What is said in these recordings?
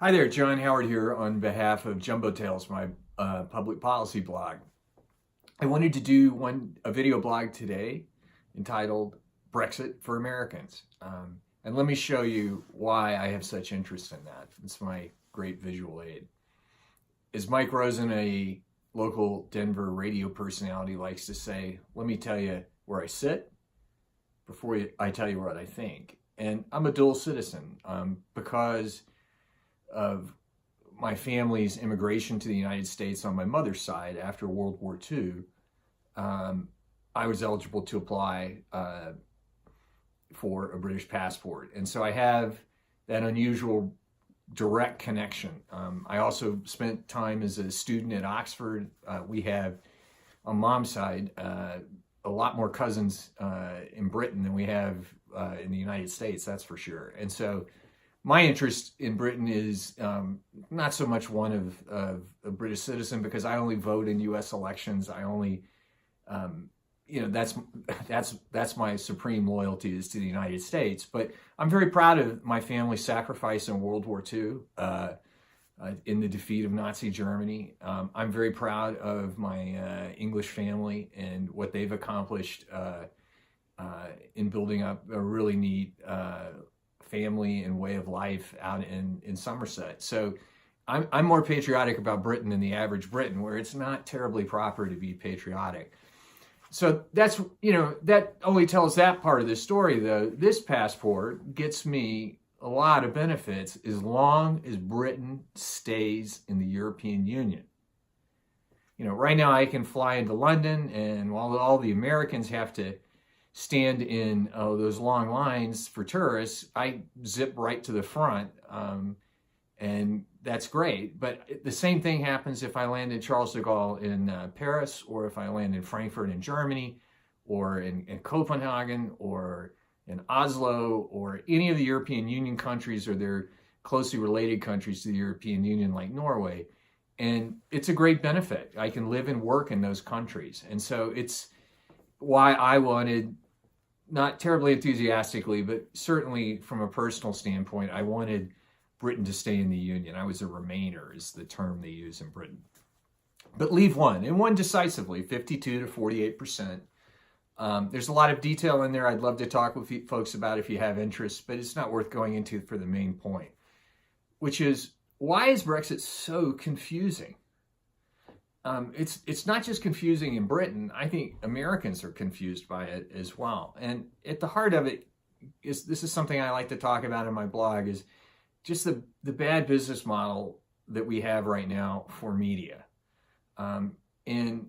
Hi there, John Howard here on behalf of Jumbo Tales, my public policy blog. I wanted to do a video blog today entitled Brexit for Americans. And let me show you why I have such interest in that. It's my great visual aid. As Mike Rosen, a local Denver radio personality, likes to say, let me tell you where I sit before I tell you what I think. And I'm a dual citizen because of my family's immigration to the United States on my mother's side after World War II. I was eligible to apply for a British passport. And so I have that unusual direct connection. I also spent time as a student at Oxford. We have, on mom's side, a lot more cousins in Britain than we have in the United States, that's for sure. And so my interest in Britain is not so much one of a British citizen, because I only vote in U.S. elections. I only, that's my supreme loyalty is to the United States. But I'm very proud of my family's sacrifice in World War II in the defeat of Nazi Germany. I'm very proud of my English family and what they've accomplished in building up a really neat family and way of life out in Somerset. So I'm more patriotic about Britain than the average Briton, where it's not terribly proper to be patriotic. So that's, that only tells that part of the story, though. This passport gets me a lot of benefits as long as Britain stays in the European Union. Right now I can fly into London, and while all the Americans have to stand in those long lines for tourists, I zip right to the front, and that's great. But the same thing happens if I land in Charles de Gaulle in Paris, or if I land in Frankfurt in Germany, or in Copenhagen, or in Oslo, or any of the European Union countries, or their closely related countries to the European Union like Norway. And it's a great benefit. I can live and work in those countries. And so it's why I wanted, not terribly enthusiastically, but certainly from a personal standpoint, I wanted Britain to stay in the Union. I was a Remainer, is the term they use in Britain. But leave one, and one decisively, 52 to 48%. There's a lot of detail in there I'd love to talk with folks about if you have interest, but it's not worth going into for the main point, which is, why is Brexit so confusing? It's not just confusing in Britain. I think Americans are confused by it as well. And at the heart of it is, this is something I like to talk about in my blog, is just the bad business model that we have right now for media. And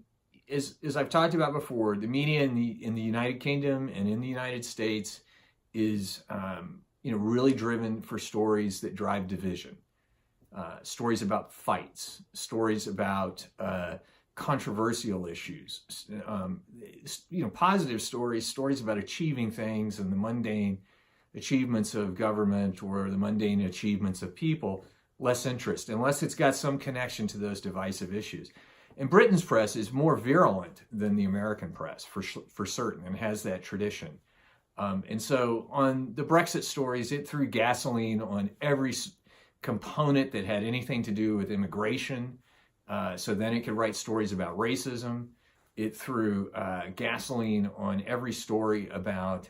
as I've talked about before, the media in the United Kingdom and in the United States is really driven for stories that drive division. Stories about fights, stories about controversial issues, positive stories about achieving things and the mundane achievements of government or the mundane achievements of people. Less interest, unless it's got some connection to those divisive issues. And Britain's press is more virulent than the American press, for certain, and has that tradition. And so on the Brexit stories, it threw gasoline on every component that had anything to do with immigration, so then it could write stories about racism. It threw gasoline on every story about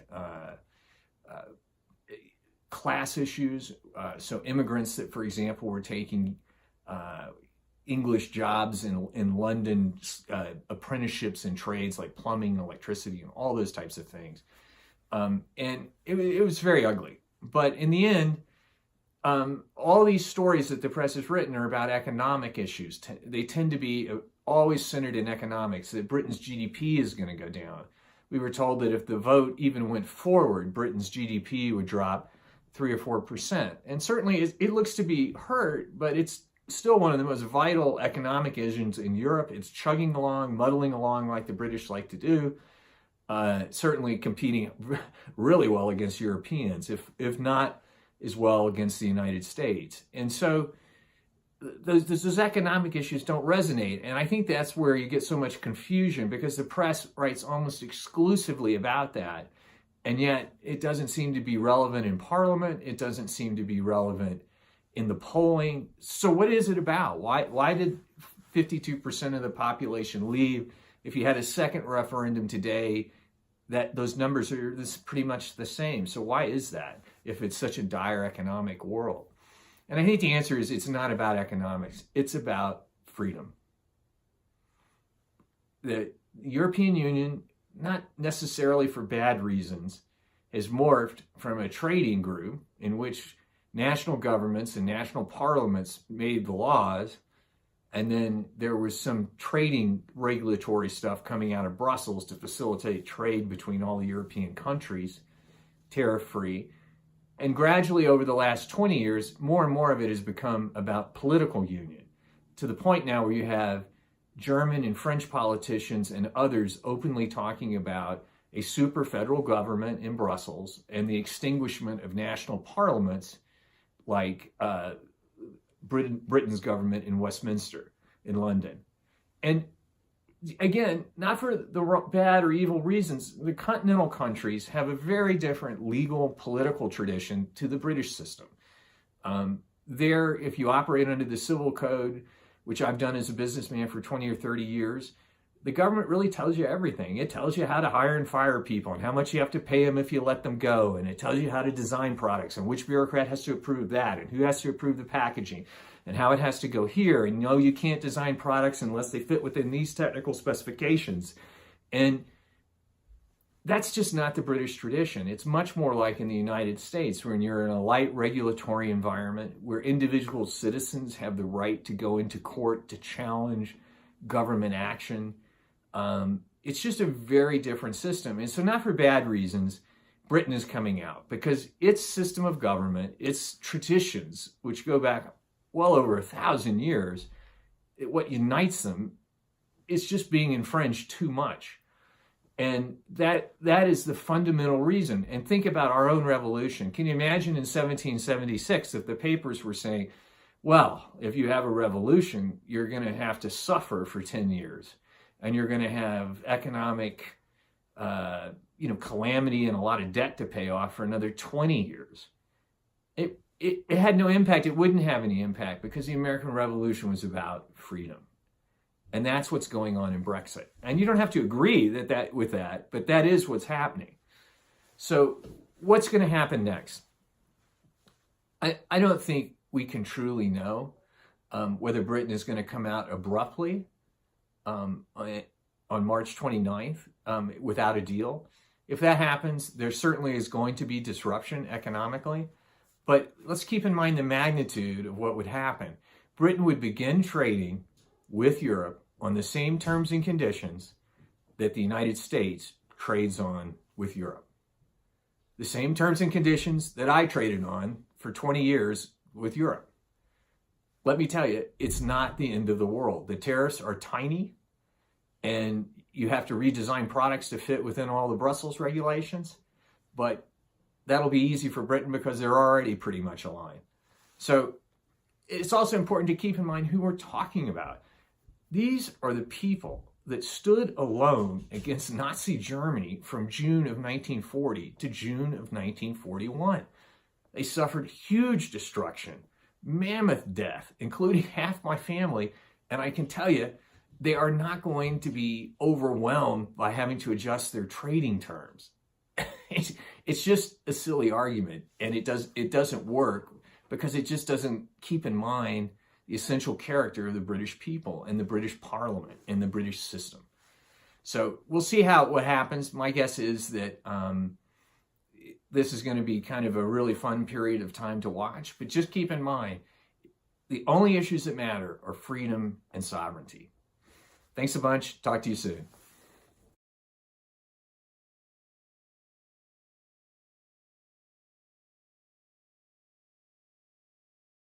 class issues, so immigrants that, for example, were taking English jobs in London, apprenticeships in trades like plumbing, electricity, and all those types of things. And it was very ugly. But in the end, all these stories that the press has written are about economic issues. They tend to be always centered in economics, that Britain's GDP is going to go down. We were told that if the vote even went forward, Britain's GDP would drop 3 or 4%. And certainly it looks to be hurt, but it's still one of the most vital economic engines in Europe. It's chugging along, muddling along like the British like to do, certainly competing really well against Europeans, if not as well against the United States. And so those economic issues don't resonate. And I think that's where you get so much confusion, because the press writes almost exclusively about that. And yet it doesn't seem to be relevant in Parliament. It doesn't seem to be relevant in the polling. So what is it about? Why did 52% of the population leave? If you had a second referendum today, that those numbers are pretty much the same. So why is that if it's such a dire economic world? And I think the answer is it's not about economics. It's about freedom. The European Union, not necessarily for bad reasons, has morphed from a trading group in which national governments and national parliaments made the laws, and then there was some trading regulatory stuff coming out of Brussels to facilitate trade between all the European countries, tariff-free. And gradually over the last 20 years, more and more of it has become about political union, to the point now where you have German and French politicians and others openly talking about a super federal government in Brussels and the extinguishment of national parliaments like Britain's government in Westminster, in London. And again, not for the bad or evil reasons, the continental countries have a very different legal political tradition to the British system. There, if you operate under the civil code, which I've done as a businessman for 20 or 30 years, the government really tells you everything. It tells you how to hire and fire people and how much you have to pay them if you let them go. And it tells you how to design products and which bureaucrat has to approve that and who has to approve the packaging and how it has to go here. And no, you can't design products unless they fit within these technical specifications. And that's just not the British tradition. It's much more like in the United States, where you're in a light regulatory environment where individual citizens have the right to go into court to challenge government action. It's just a very different system. And so not for bad reasons, Britain is coming out, because its system of government, its traditions, which go back well over 1,000 years, what unites them is just being infringed too much. And that is the fundamental reason. And think about our own revolution. Can you imagine in 1776 if the papers were saying, well, if you have a revolution, you're going to have to suffer for 10 years. And you're going to have economic calamity and a lot of debt to pay off for another 20 years. It had no impact. It wouldn't have any impact because the American Revolution was about freedom. And that's what's going on in Brexit. And you don't have to agree with that, but that is what's happening. So what's going to happen next? I don't think we can truly know whether Britain is going to come out abruptly on March 29th without a deal. If that happens, there certainly is going to be disruption economically. But let's keep in mind the magnitude of what would happen. Britain would begin trading with Europe on the same terms and conditions that the United States trades on with Europe. The same terms and conditions that I traded on for 20 years with Europe. Let me tell you, it's not the end of the world. The tariffs are tiny, and you have to redesign products to fit within all the Brussels regulations, but that'll be easy for Britain because they're already pretty much aligned. So it's also important to keep in mind who we're talking about. These are the people that stood alone against Nazi Germany from June of 1940 to June of 1941. They suffered huge destruction, mammoth death, including half my family, and I can tell you, they are not going to be overwhelmed by having to adjust their trading terms. It's just a silly argument, and it doesn't work because it just doesn't keep in mind the essential character of the British people and the British Parliament and the British system. So we'll see what happens. My guess is that this is going to be kind of a really fun period of time to watch, but just keep in mind, the only issues that matter are freedom and sovereignty. Thanks a bunch. Talk to you soon.